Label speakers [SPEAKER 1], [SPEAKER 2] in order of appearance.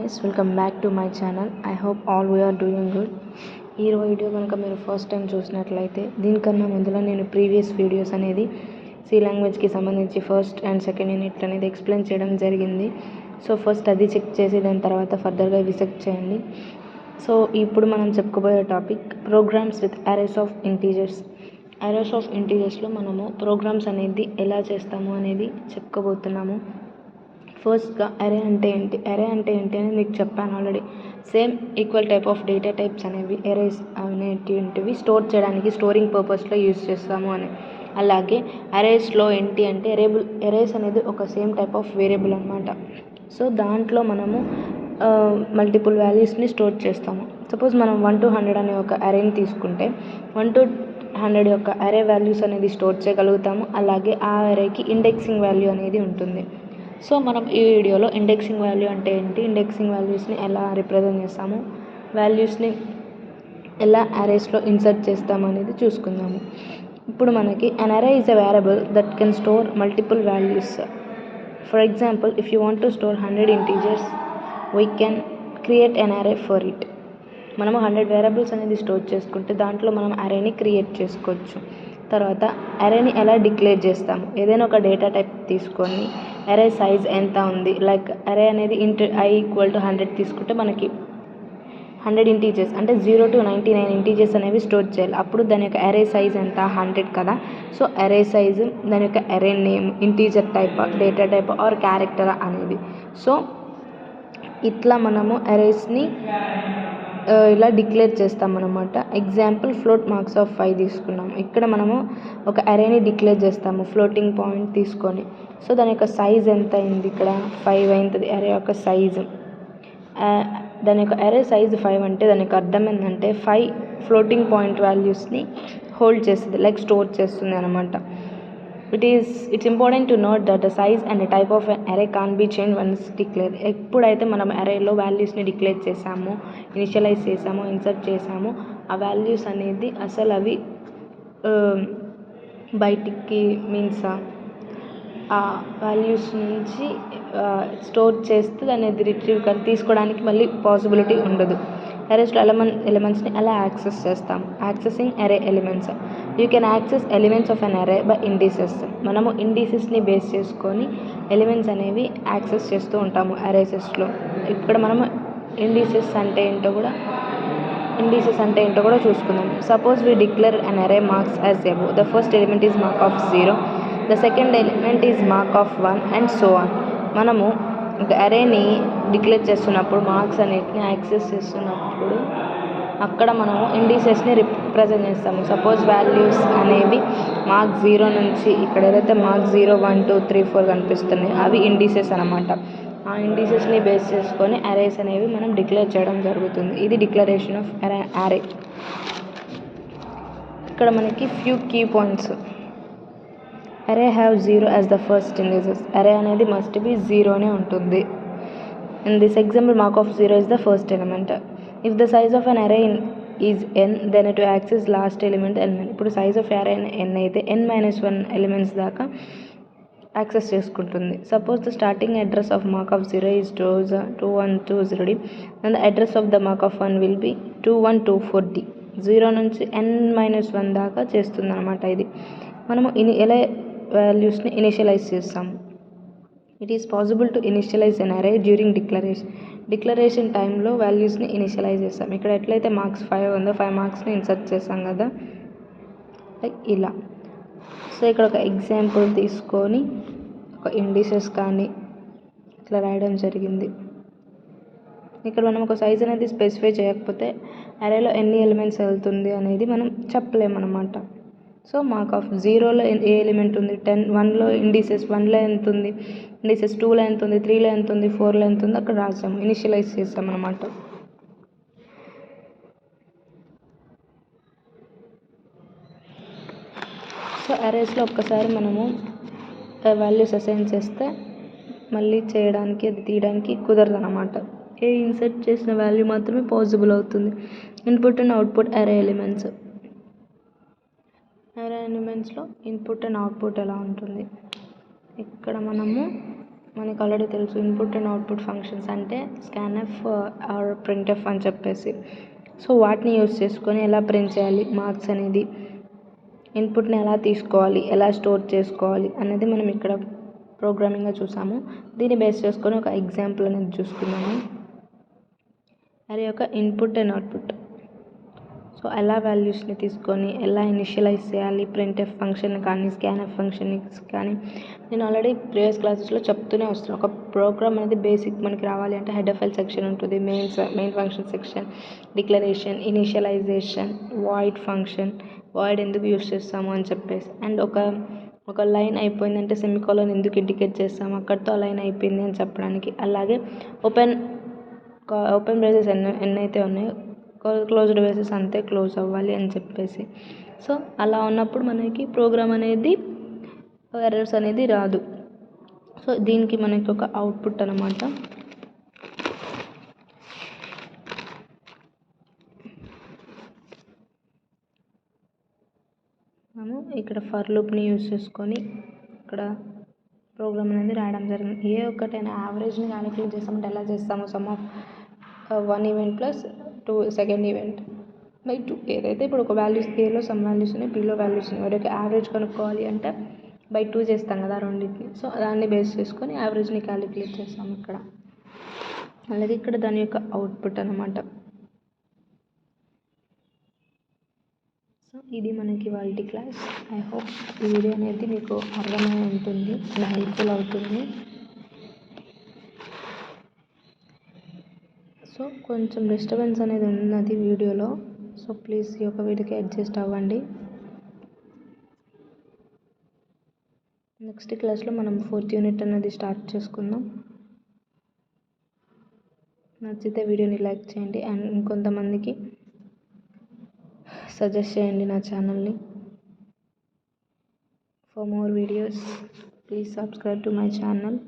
[SPEAKER 1] guys, welcome back to my channel. I hope all we are doing good. ఈ video కనుక మీరు first time చూసినట్లయితే దీనికన్నా ముందులో నేను ప్రీవియస్ వీడియోస్ అనేది సి లాంగ్వేజ్కి సంబంధించి ఫస్ట్ అండ్ సెకండ్ యూనిట్ అనేది ఎక్స్ప్లెయిన్ చేయడం జరిగింది. సో ఫస్ట్ అది చెక్ చేసి దాని తర్వాత ఫర్దర్గా విజిట్ చేయండి. సో ఇప్పుడు మనం చెప్పుకోబోయే topic programs with arrays of integers. Arrays of ఇంటీజర్స్లో మనము ప్రోగ్రామ్స్ అనేది ఎలా చేస్తాము అనేది చెప్పుకోబోతున్నాము. ఫస్ట్గా అరే అంటే ఏంటి అనేది మీకు చెప్పాను already. Same equal type of data types అనేవి అరేస్ అనేటివి స్టోర్ చేయడానికి స్టోరింగ్ పర్పస్లో యూజ్ చేస్తాము అని. అలాగే అరేస్లో ఏంటి అంటే అరేస్ అనేది ఒక సేమ్ టైప్ ఆఫ్ వేరియబుల్ అనమాట. సో దాంట్లో మనము మల్టిపుల్ వాల్యూస్ని స్టోర్ చేస్తాము. సపోజ్ మనం 1 to 100 అనే ఒక అరేని తీసుకుంటే 1 to 100 యొక్క అరే వాల్యూస్ అనేది స్టోర్ చేయగలుగుతాము. అలాగే ఆ అరేకి ఇండెక్సింగ్ వాల్యూ అనేది ఉంటుంది. సో మనం ఈ వీడియోలో ఇండెక్సింగ్ వాల్యూ అంటే ఏంటి, ఇండెక్సింగ్ వాల్యూస్ని ఎలా రిప్రజెంట్ చేస్తాము, వాల్యూస్ని ఎలా అరేస్లో ఇన్సర్ట్ చేస్తాము అనేది చూసుకుందాము. ఇప్పుడు మనకి అన్ array is a variable that can store multiple values. For example, if you want to store 100 integers we can create an అరే ఫర్ ఇట్. మనము 100 వేరియబుల్స్ అనేది స్టోర్ చేసుకుంటే దాంట్లో మనం అరేని క్రియేట్ చేసుకోవచ్చు. తర్వాత అరేని ఎలా డిక్లేర్ చేస్తాము, ఏదైనా ఒక డేటా టైప్ తీసుకొని అరే సైజ్ ఎంత ఉంది, లైక్ అరే అనేది i = 100 తీసుకుంటే మనకి 100 ఇంటీజర్స్ అంటే 0 to 99 ఇంటీజర్స్ అనేవి స్టోర్ చేయాలి. అప్పుడు దాని యొక్క అరే సైజ్ ఎంత 100 కదా. సో అరే సైజు, దాని యొక్క array name, integer type, data type or character అనేది. సో ఇట్లా మనము అరేస్ని ఇలా డిక్లేర్ చేస్తామన్నమాట. ఎగ్జాంపుల్ ఫ్లోట్ మార్క్స్ ఆఫ్ 5 తీసుకున్నాము. ఇక్కడ మనము ఒక అరేని డిక్లేర్ చేస్తాము ఫ్లోటింగ్ పాయింట్ తీసుకొని. సో దాని యొక్క సైజ్ ఎంత అయింది, ఇక్కడ 5 అయింది అరే యొక్క సైజు. దాని యొక్క అరే సైజు 5 అంటే దాని యొక్క అర్థం ఏంటంటే 5 ఫ్లోటింగ్ పాయింట్ వాల్యూస్ని హోల్డ్ చేస్తుంది, లైక్ స్టోర్ చేస్తుంది అనమాట. It's important to note that the size and the type of an array can't be changed once declared. ఎప్పుడైతే మనం అరేలో వాల్యూస్ని డిక్లేర్ చేసామో, ఇనిషియలైజ్ చేసామో, ఇన్సర్ట్ చేసామో ఆ వాల్యూస్ అనేది అసలు అవి బయటికి మీన్స్ ఆ వాల్యూస్ నుంచి స్టోర్ చేస్తే అనేది రిట్రీవ్ తీసుకోవడానికి మళ్ళీ పాసిబిలిటీ ఉండదు. అరేస్లో ఎలిమెంట్స్ని ఎలా యాక్సెస్ చేస్తాము, యాక్సెసింగ్ అరే elements. You can access elements of an అరే బై ఇండిసెస్. మనము ఇండిసెస్ని బేస్ చేసుకొని ఎలిమెంట్స్ అనేవి యాక్సెస్ చేస్తూ ఉంటాము అరేసెస్లో. ఇక్కడ మనము ఇండిసెస్ అంటే ఏంటో కూడా చూసుకుందాం. సపోజ్ వీ డిక్లేర్ అన్ అరే marks as above. The first element is mark of 0, the second element is mark of 1 and so on. మనము ఒక అరేని డిక్లేర్ చేస్తున్నప్పుడు, మార్క్స్ అన్నిటిని యాక్సెస్ చేస్తున్నప్పుడు అక్కడ మనము ఇండిసెస్ని రిప్రజెంట్ చేస్తాము. సపోజ్ వాల్యూస్ అనేవి మార్క్ 0 నుంచి ఇక్కడ ఏదైతే మార్క్ 0, 1, 2, 3, 4 కనిపిస్తున్నాయి అవి ఇండిసెస్ అనమాట. ఆ ఇండిసెస్ని బేస్ చేసుకొని అరేస్ అనేవి మనం డిక్లేర్ చేయడం జరుగుతుంది. ఇది డిక్లరేషన్ ఆఫ్ అరే. ఇక్కడ మనకి few key points. Array have 0 as the first indices. Array అనేది మస్ట్ బి 0నే ఉంటుంది. In this example mark of 0 is the first element. If the size of an array is n, then to access last element n. ఇప్పుడు size of array n అయితే n-1 elements దాకా యాక్సెస్ చేసుకుంటుంది. Suppose the starting address of mark of 0 is 2120d, and the address of the mark of 1 will be 2124d. 0 నుంచి n-1 దాకా చేస్తుంది అనమాట. ఇది మనము ఎలా వాల్యూస్ని ఇనిషియలైజ్ చేస్తాము. It is possible to initialize an array during declaration టైంలో వాల్యూస్ని ఇనిషియలైజ్ చేస్తాం. ఇక్కడ ఎట్లయితే మార్క్స్ 5 ఉందో 5 మార్క్స్ని ఇన్సర్ట్ చేస్తాం కదా, లైక్ ఇలా. సో ఇక్కడ ఒక ఎగ్జాంపుల్ తీసుకొని ఒక ఇండిసెస్ కానీ ఇట్లా రాయడం జరిగింది. ఇక్కడ మనం ఒక సైజ్ అనేది స్పెసిఫై చేయకపోతే అరేలో ఎన్ని ఎలిమెంట్స్ వెళ్తుంది అనేది మనం చెప్పలేమన్నమాట. సో మార్క్ ఆఫ్ 0లో ఏ ఎలిమెంట్ ఉంది, 1లో ఇండిసెస్ 1లో ఎంత ఉంది, ఇండిసెస్ 2లో ఎంత ఉంది, 3లో ఎంత ఉంది, 4లో ఎంత ఉంది అక్కడ రాసాము, ఇనిషియలైజ్ చేస్తాం అనమాట. సో అరేస్లో ఒక్కసారి మనము వాల్యూస్ అసైన్ చేస్తే మళ్ళీ చేయడానికి అది తీయడానికి కుదరదు అనమాట. ఏ ఇన్సర్ట్ చేసిన వాల్యూ మాత్రమే పాసిబుల్ అవుతుంది. ఇన్పుట్ అండ్ అవుట్పుట్ అరే ఎలిమెంట్స్. అరే ఎలిమెంట్స్లో ఇన్పుట్ అండ్ అవుట్పుట్ ఎలా ఉంటుంది, ఇక్కడ మనము మనకు ఆల్రెడీ తెలుసు ఇన్పుట్ అండ్ అవుట్పుట్ ఫంక్షన్స్ అంటే స్కాన్ఎఫ్ ఆర్ ప్రింట్ఎఫ్ అని చెప్పేసి. సో వాటిని యూస్ చేసుకొని ఎలా ప్రింట్ చేయాలి మార్క్స్ అనేది, ఇన్పుట్ని ఎలా తీసుకోవాలి, ఎలా స్టోర్ చేసుకోవాలి అనేది మనం ఇక్కడ ప్రోగ్రామింగ్గా చూసాము. దీన్ని బేస్ చేసుకొని ఒక ఎగ్జాంపుల్ అనేది చూసుకున్నాము. అరే యొక్క ఇన్పుట్ అండ్ అవుట్పుట్. సో ఎలా వాల్యూస్ని తీసుకొని ఎలా ఇనిషియలైజ్ చేయాలి ప్రింట్ఎఫ్ ఫంక్షన్ కానీ స్కాన్ఎఫ్ ఫంక్షన్ కానీ నేను ఆల్రెడీ ప్రీవియస్ క్లాసెస్లో చెప్తూనే వస్తున్నాను. ఒక ప్రోగ్రామ్ అనేది బేసిక్ మనకి రావాలి అంటే హెడర్ ఫైల్ సెక్షన్ ఉంటుంది, main function section, declaration, initialization, void function, void ఎందుకు యూస్ చేస్తాము అని చెప్పేసి, అండ్ ఒక లైన్ అయిపోయిందంటే సెమికోలన్ ఎందుకు ఇండికేట్ చేస్తాము, అక్కడితో ఆ లైన్ అయిపోయింది అని చెప్పడానికి. అలాగే ఓపెన్ బ్రేసెస్ ఎన్నైతే ఉన్నాయో క్లోజ్డ్ బ్రేసెస్ అంతే క్లోజ్ అవ్వాలి అని చెప్పేసి. సో అలా ఉన్నప్పుడు మనకి ప్రోగ్రామ్ అనేది ఎర్రర్స్ అనేది రాదు. సో దీనికి మనకి ఒక అవుట్పుట్ అనమాట. మనము ఇక్కడ ఫర్ లూప్ని యూజ్ చేసుకొని ఇక్కడ ప్రోగ్రామ్ అనేది రాయడం జరిగింది. ఏ ఒక్కటైనా యావరేజ్ని క్యాలిక్యులేట్ చేస్తామంటే ఎలా చేస్తాము, some of 1 event plus 2 second event by 2. ఏదైతే ఇప్పుడు ఒక వాల్యూస్ ఏలో సమ్ వాల్యూస్ ఉన్నాయి, బిలో వాల్యూస్ ఉన్నాయి, వాటి యొక్క యావరేజ్ కనుక్కోవాలి అంటే బై 2 చేస్తాం కదా రెండింటిని. సో దాన్ని బేస్ చేసుకొని యావరేజ్ని క్యాలిక్యులేట్ చేస్తాం ఇక్కడ. అలాగే ఇక్కడ దాని యొక్క అవుట్పుట్ అనమాట. సో ఇది మనకి వాళ్ళ క్లాస్. ఐ హోప్ ఈ వీడియో అనేది మీకు అర్థమై ఉంటుంది అండ్ హెల్ప్ఫుల్ అవుతుంది. సో కొంచెం డిస్టర్బెన్స్ అనేది ఉన్నది వీడియోలో. సో ప్లీజ్ ఈ యొక్క వీడియోకి అడ్జస్ట్ అవ్వండి. నెక్స్ట్ క్లాస్లో మనం 4th యూనిట్ అనేది స్టార్ట్ చేసుకుందాం. నచ్చితే వీడియోని లైక్ చేయండి అండ్ ఇంకొంతమందికి సజెస్ట్ చేయండి నా ఛానల్ని. For more videos please subscribe to my channel.